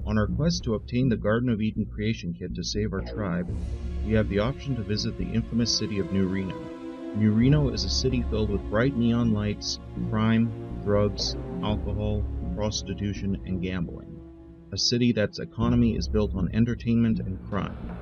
On our quest to obtain the Garden of Eden creation kit to save our tribe, we have the option to visit the infamous city of New Reno. New Reno is a city filled with bright neon lights, crime, drugs, alcohol, prostitution, and gambling. A city that's economy is built on entertainment and crime.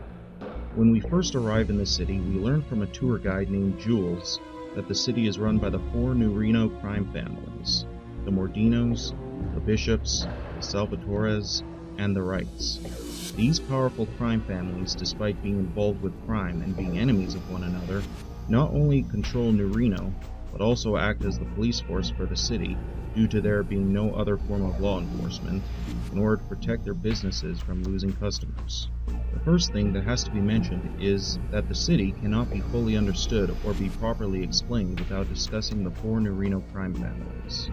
When we first arrive in the city, we learn from a tour guide named Jules that the city is run by the 4 New Reno crime families: the Mordinos, the Bishops, the Salvatores, and the Wrights. These powerful crime families, despite being involved with crime and being enemies of one another, not only control New Reno, but also act as the police force for the city due to there being no other form of law enforcement in order to protect their businesses from losing customers. The first thing that has to be mentioned is that the city cannot be fully understood or be properly explained without discussing the 4 New Reno crime families.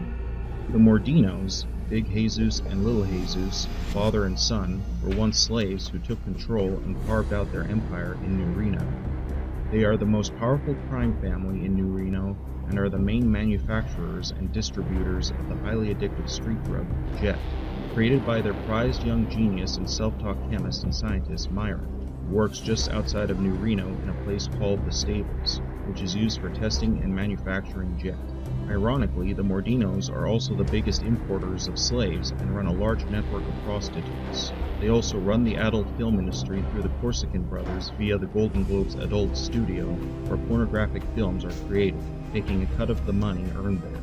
The Mordinos, Big Jesus and Little Jesus, father and son, were once slaves who took control and carved out their empire in New Reno. They are the most powerful crime family in New Reno and are the main manufacturers and distributors of the highly addictive street drug, Jet, created by their prized young genius and self-taught chemist and scientist, Myron, who works just outside of New Reno in a place called The Stables, which is used for testing and manufacturing Jet. Ironically, the Mordinos are also the biggest importers of slaves and run a large network of prostitutes. They also run the adult film industry through the Corsican brothers via the Golden Globes Adult Studio, where pornographic films are created, taking a cut of the money earned there.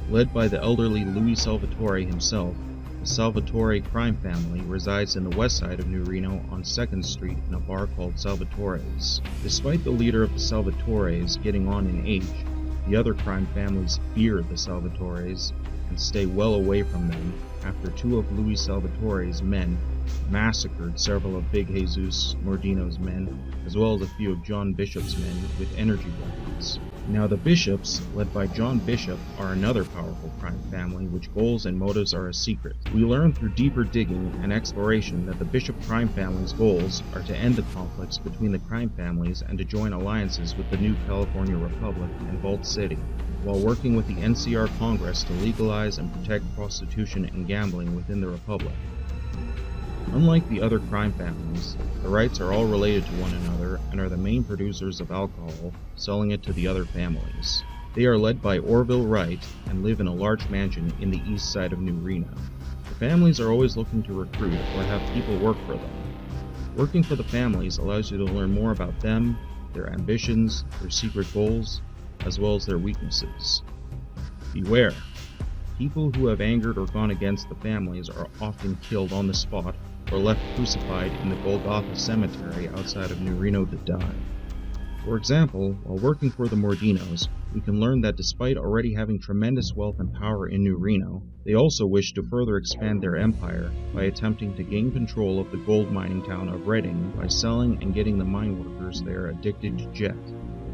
Led by the elderly Louis Salvatore himself, the Salvatore crime family resides in the west side of New Reno on 2nd Street in a bar called Salvatore's. Despite the leader of the Salvatores getting on in age, the other crime families fear the Salvatores and stay well away from them after 2 of Louis Salvatore's men massacred several of Big Jesus Mordino's men, as well as a few of John Bishop's men with energy weapons. Now the Bishops, led by John Bishop, are another powerful crime family which goals and motives are a secret. We learn through deeper digging and exploration that the Bishop crime family's goals are to end the conflicts between the crime families and to join alliances with the new California Republic and Vault City, while working with the NCR Congress to legalize and protect prostitution and gambling within the Republic. Unlike the other crime families, the Wrights are all related to one another and are the main producers of alcohol, selling it to the other families. They are led by Orville Wright and live in a large mansion in the east side of New Reno. The families are always looking to recruit or have people work for them. Working for the families allows you to learn more about them, their ambitions, their secret goals, as well as their weaknesses. Beware! People who have angered or gone against the families are often killed on the spot or left crucified in the Golgotha Cemetery outside of New Reno to die. For example, while working for the Mordinos, we can learn that despite already having tremendous wealth and power in New Reno, they also wish to further expand their empire by attempting to gain control of the gold mining town of Redding by selling and getting the mine workers there addicted to Jet.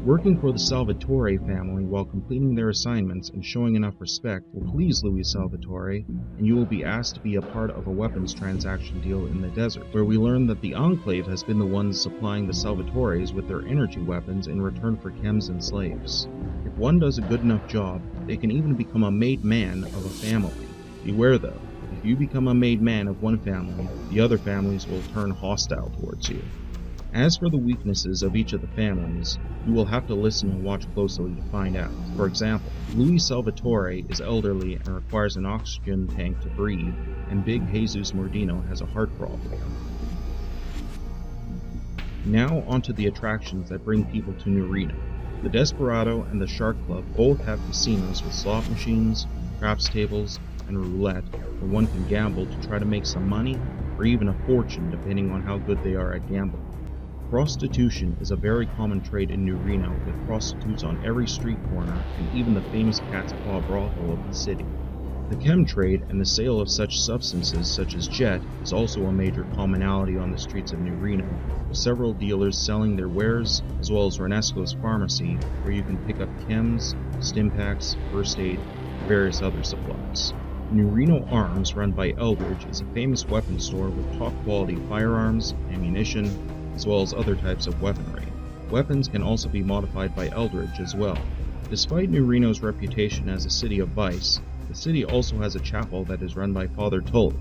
Working for the Salvatore family while completing their assignments and showing enough respect will please Louis Salvatore, and you will be asked to be a part of a weapons transaction deal in the desert, where we learn that the Enclave has been the ones supplying the Salvatores with their energy weapons in return for chems and slaves. If one does a good enough job, they can even become a made man of a family. Beware though, if you become a made man of one family, the other families will turn hostile towards you. As for the weaknesses of each of the families, you will have to listen and watch closely to find out. For example, Louis Salvatore is elderly and requires an oxygen tank to breathe, and Big Jesus Mordino has a heart problem. Now onto the attractions that bring people to New Reno. The Desperado and the Shark Club both have casinos with slot machines, craps tables, and roulette, where one can gamble to try to make some money, or even a fortune depending on how good they are at gambling. Prostitution is a very common trade in New Reno, with prostitutes on every street corner and even the famous Cat's Paw brothel of the city. The chem trade and the sale of such substances such as Jet is also a major commonality on the streets of New Reno, with several dealers selling their wares, as well as Renesco's pharmacy, where you can pick up chems, Stimpaks, first aid, and various other supplies. New Reno Arms, run by Eldridge, is a famous weapons store with top quality firearms, ammunition, as well as other types of weaponry. Weapons can also be modified by Eldridge as well. Despite New Reno's reputation as a city of vice, the city also has a chapel that is run by Father Tully.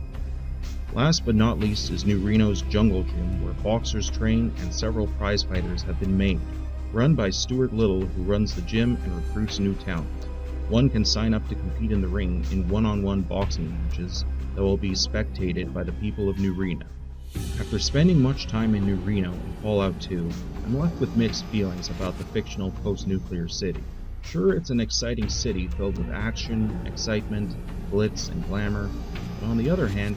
Last but not least is New Reno's Jungle Gym, where boxers train and several prize fighters have been made. Run by Stuart Little, who runs the gym and recruits new talent. One can sign up to compete in the ring in one-on-one boxing matches that will be spectated by the people of New Reno. After spending much time in New Reno in Fallout 2, I'm left with mixed feelings about the fictional post-nuclear city. Sure, it's an exciting city filled with action, excitement, glitz, and glamour, but on the other hand,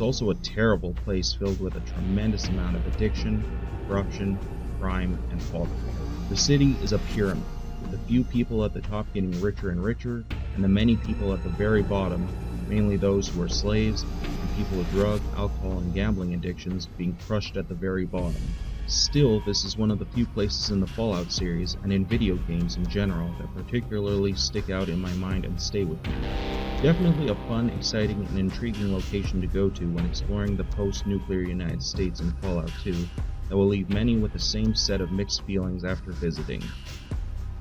it's also a terrible place filled with a tremendous amount of addiction, corruption, crime, and poverty. The city is a pyramid, with the few people at the top getting richer and richer, and the many people at the very bottom, mainly those who are slaves, and people with drug, alcohol, and gambling addictions being crushed at the very bottom. Still, this is one of the few places in the Fallout series, and in video games in general, that particularly stick out in my mind and stay with me. Definitely a fun, exciting, and intriguing location to go to when exploring the post-nuclear United States in Fallout 2 that will leave many with the same set of mixed feelings after visiting.